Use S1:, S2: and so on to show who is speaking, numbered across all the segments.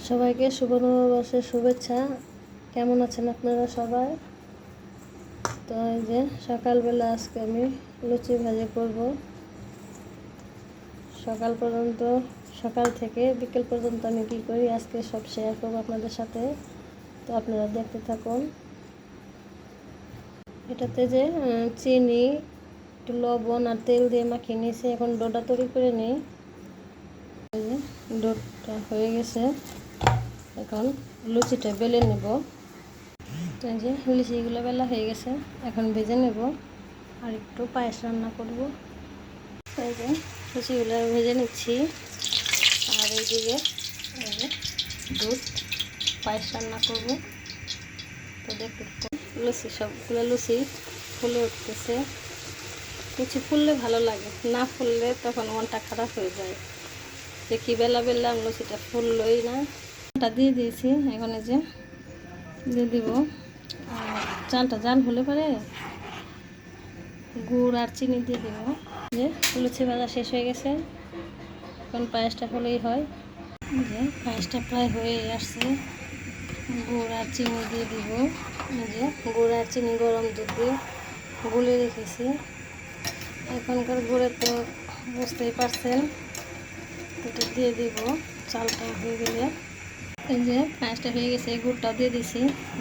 S1: সবাইকে শুভ নববর্ষের শুভেচ্ছা। কেমন আছেন আপনারা সবাই? তো এই যে সকালবেলা আজকে আমি লুচি ভাজি করব। সকাল থেকে বিকেল পর্যন্ত আমি কী করি আজকে সব শেয়ার করব আপনাদের সাথে। তো আপনারা দেখতে থাকুন। এটাতে যে চিনি, একটু লবণ আর তেল দিয়ে মাখিয়ে নিয়েছি। এখন ডোটা তৈরি করে নিই। এই যে ডোটা হয়ে গেছে, এখন লুচিটা বেলে নেব। তো এই যে লুচিগুলো বেলা হয়ে গেছে, এখন ভেজে নেব। আর একটু পায়েস রান্না করব। এই যে লুচিগুলো ভেজে নিচ্ছি। আর এইদিকে এই যে দুধ পায়েস রান্না করব। তো দেখতে লুচি, সবগুলো লুচি ফুলে উঠতেছে। লুচি ফুললে ভালো লাগে, না ফুললে তখন মনটা খারাপ হয়ে যায় যে কি বেলা লুচিটা ফুললই না। চালটা দিয়ে দিয়েছি, এখন এই যে দিয়ে দিব। আর চালটা জাল হলে পরে গুড় আর চিনি দিয়ে দিব। যে লুচি ভাজা শেষ হয়ে গেছে, এখন পায়েসটা হলেই হয়। যে পায়েসটা প্রায় হয়ে আসছে, গুড় আর চিনি দিয়ে দিব। যে গুড় আর চিনি গরম দুধ দিয়ে গুলে রেখেছি। এখনকার গুড়ে তো বুঝতেই পারছেন, এটা দিয়ে দিব চালটা হয়ে গেলে। এই যে পায়েসটা হয়ে গেছে, গুড়টাও দিয়ে দিছি।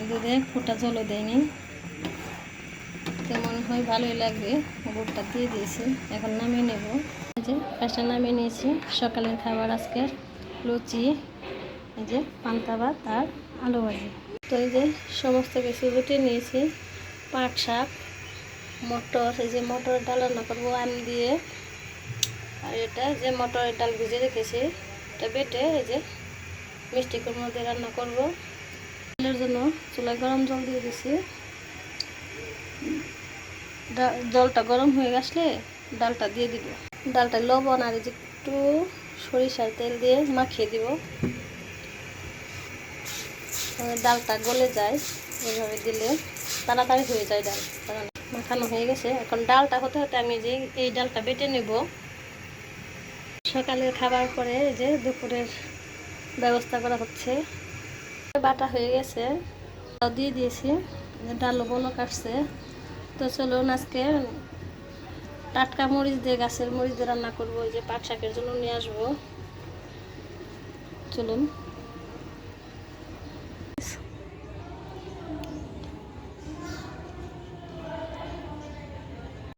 S1: দুধে ফুটা জলও দেয়নি, তেমন হয় ভালোই লাগবে। গুড়টা দিয়ে দিয়েছি, এখন নামিয়ে নেব। এই যে পায়েসটা নামিয়ে নিয়েছি। সকালের খাবার আজকের লুচি, এই যে পান্তা ভাত আর আলু ভাজি। তো এই যে সমস্ত কিছু রুটি নিয়েছি। পাট শাক, মটর, এই যে মটরের ডাল রান্না করবো আম দিয়ে। আর এটা যে মটরের ডাল ভিজে রেখেছি, এটা বেটে এই যে মিষ্টি কুমড়ো দিয়ে রান্না করব। ডালের জন্য চুলায় গরম জল দিয়ে দিছি। জলটা গরম হয়ে আসলে ডালটা দিয়ে দিব। ডালটা লবণ আর এই যে একটু সরিষার তেল দিয়ে মাখিয়ে দিব। ডালটা গলে যায়, এভাবে দিলে তাড়াতাড়ি হয়ে যায়। ডাল মাখানো হয়ে গেছে, এখন ডালটা হতে হতে আমি যে এই ডালটা বেটে নেব। সকালের খাবার পরে যে দুপুরের ব্যবস্থা করা হচ্ছে। বাটা হয়ে গেছে, দিয়ে দিয়েছি। ডালও বলো কাটছে। তো চলুন আজকে টাটকা মরিচ দিয়ে, গাছের মরিচ দিয়ে রান্না করবো। ওই যে পাট শাকের জন্য নিয়ে আসবো, চলুন।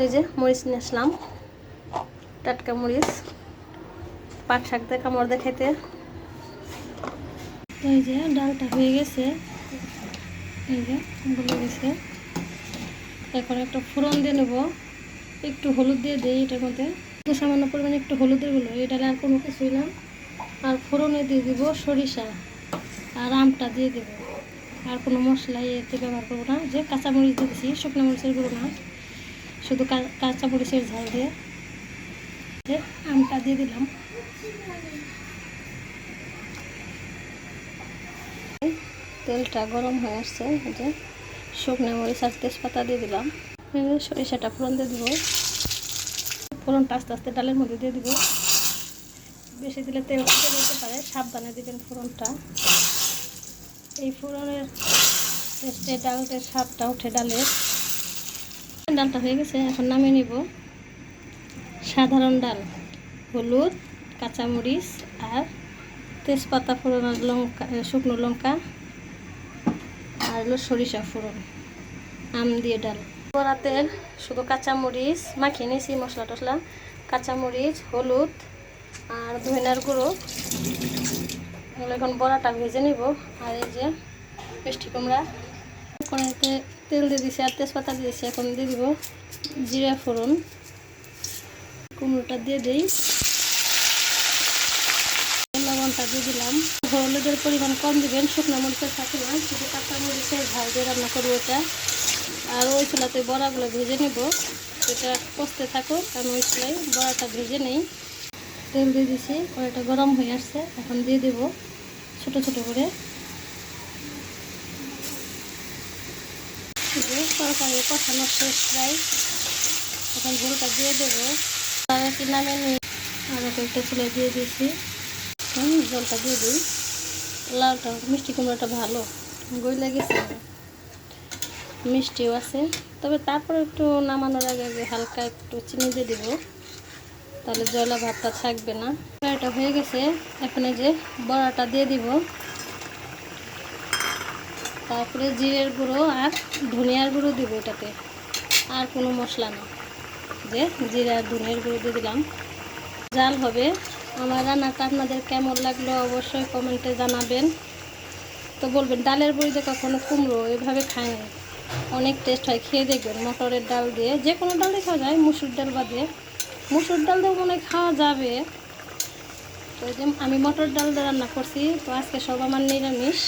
S1: এই যে মরিচ নিয়ে আসলাম, টাটকা মরিচ, পাট শাক দিয়ে কামড় দিয়ে খেতে। তো এই যে ডালটা হয়ে গেছে, এই যে গলে গেছে। এখন একটা ফোড়ন দিয়ে নেবো। একটু হলুদ দিয়ে দিই এটার মধ্যে, সামান্য পরিমাণে একটু হলুদের গুঁড়ো। এই ডালে আর কোনো কিছুই না। আর ফোড়নে দিয়ে দিব সরিষা আর আমটা দিয়ে দেব। আর কোনো মশলা এতে ব্যবহার করবো না। যে কাঁচামরিচ দিয়েছি, শুকনো মরিচের গুঁড়ো না, শুধু কাঁচামরিচের ঝাল দিয়ে আমটা দিয়ে দিলাম। তেলটা গরম হয়ে আসছে, যে শুকনো মরিচ আর তেজপাতা দিয়ে দিলাম। সরিষাটা ফোড়ন দিয়ে দিব। ফোড়নটা আস্তে আস্তে ডালের মধ্যে দিয়ে দিব। বেশি দিলে তেল উঠে যেতে পারে, সাবধানে দিবেন ফোড়নটা। এই ফোড়নের টেস্টে ডালের স্বাদটা উঠে ডালের। ডালটা হয়ে গেছে, এখন নামিয়ে নিব। সাধারণ ডাল, হলুদ, কাঁচামরিচ আর তেজপাতা ফোড়ন আর লঙ্কা, শুকনো লঙ্কা আর হলো সরিষা ফোড়ন, আম দিয়ে ডাল। বড়াতে শুধু কাঁচামরিচ মাখিয়ে নিয়েছি, মশলা টশলা, কাঁচামরিচ, হলুদ আর ধনিয়ার গুঁড়ো। এগুলো এখন বড়াটা ভেজে নিব। আর এই যে মিষ্টি কুমড়া, কড়াইতে তেল দিয়ে দিয়েছি আর তেজপাতা দিয়েছি। এখন দিয়ে দিব জিরা ফোড়ন। কুমড়োটা দিয়ে দিই, লবণটা দিয়ে দিলাম। হলুদের পরিমাণ কম দিবেন, শুকনো মরিচের সাথে না, শুধু কাঁচা মরিচের ঝাল দিয়ে রান্না করবো এটা। আর ওই চুলাতে বড়াগুলো ভেজে নেব। এটা কষতে থাকো, কারণ ওই চুলায় বড়াটা ভেজে নেই। তেল দিয়ে দিছি, কড়াইটা গরম হয়ে আসছে। এখন দিয়ে দেব ছোট ছোট করে। তরকারি কষানো শেষ প্রায়, এখন ঝোলটা দিয়ে দেবো। আর কি নামে নিয়ে আর একটা চুলায় দিয়ে দিয়েছি। জলটা দিয়ে দিই। লাউটা মিষ্টি কুমড়োটা ভালো গইলা গেছে, মিষ্টিও আছে। তবে তারপর একটু নামানোর আগে আগে হালকা একটু চিনি দিয়ে দিব, তাহলে জলা ভাবটা থাকবে না। এটা হয়ে গেছে, এখন এই যে বড়াটা দিয়ে দিব, তারপরে জিরের গুঁড়ো আর ধনিয়ার গুঁড়ো দিব এটাতে, আর কোনো মশলা না, যে জিরে আর ধনিয়ার গুঁড়ো দিয়ে দিলাম। জাল হবে। আমার রান্নাটা আপনাদের কেমন লাগলো অবশ্যই কমেন্টে জানাবেন। তো বলবেন ডালের বড়ি যে কখনো কুমড়ো এভাবে খায় না, অনেক টেস্ট হয়, খেয়ে দেখবেন। মটরের ডাল দিয়ে, যে কোনো ডাল দিয়ে খাওয়া যায়, মুসুর ডাল বাদে। মুসুর ডাল দিয়েও মনে হয় খাওয়া যাবে। তো এই যে আমি মটর ডাল দিয়ে রান্না করছি। তো আজকে সব আমার নিরামিষ।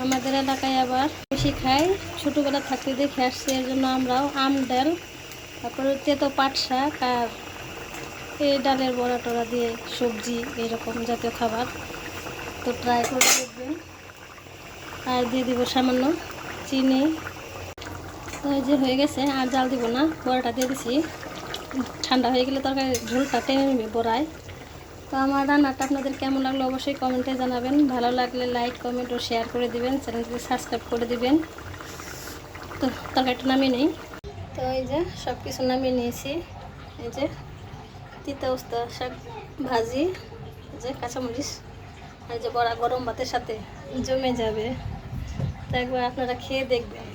S1: আমাদের এলাকায় আবার বেশি খাই, ছোটোবেলা থাকতে দেখে আসছি, এর জন্য আমরাও আম ডাল, তারপরে তেতো পাট শাক আর এই ডালের বড়া টড়া দিয়ে সবজি এরকম জাতীয় খাবার। তো ট্রাই করে দেখবেন। আর দিয়ে দিব সামান্য চিনি। তো এই যে হয়ে গেছে, আর জাল দিব না, বড়াটা দিয়ে দিছি। ঠান্ডা হয়ে গেলে তরকারি ঝোলটা টেনে নেবে বড়ায়। তো আমার রান্নাটা আপনাদের কেমন লাগলো অবশ্যই কমেন্টে জানাবেন। ভালো লাগলে লাইক কমেন্ট ও শেয়ার করে দিবেন, চ্যানেলটিকে সাবস্ক্রাইব করে দিবেন। তো তরকারিটা নামিয়ে নেই। তো এই যে সব কিছু নামিয়ে নিয়েছি। এই যে তিতা উস্তা শাক ভাজি, এই যে কাঁচামরিচ, আর যে বড়া গরম ভাতের সাথে জমে যাবে। তো একবার আপনারা খেয়ে দেখবেন।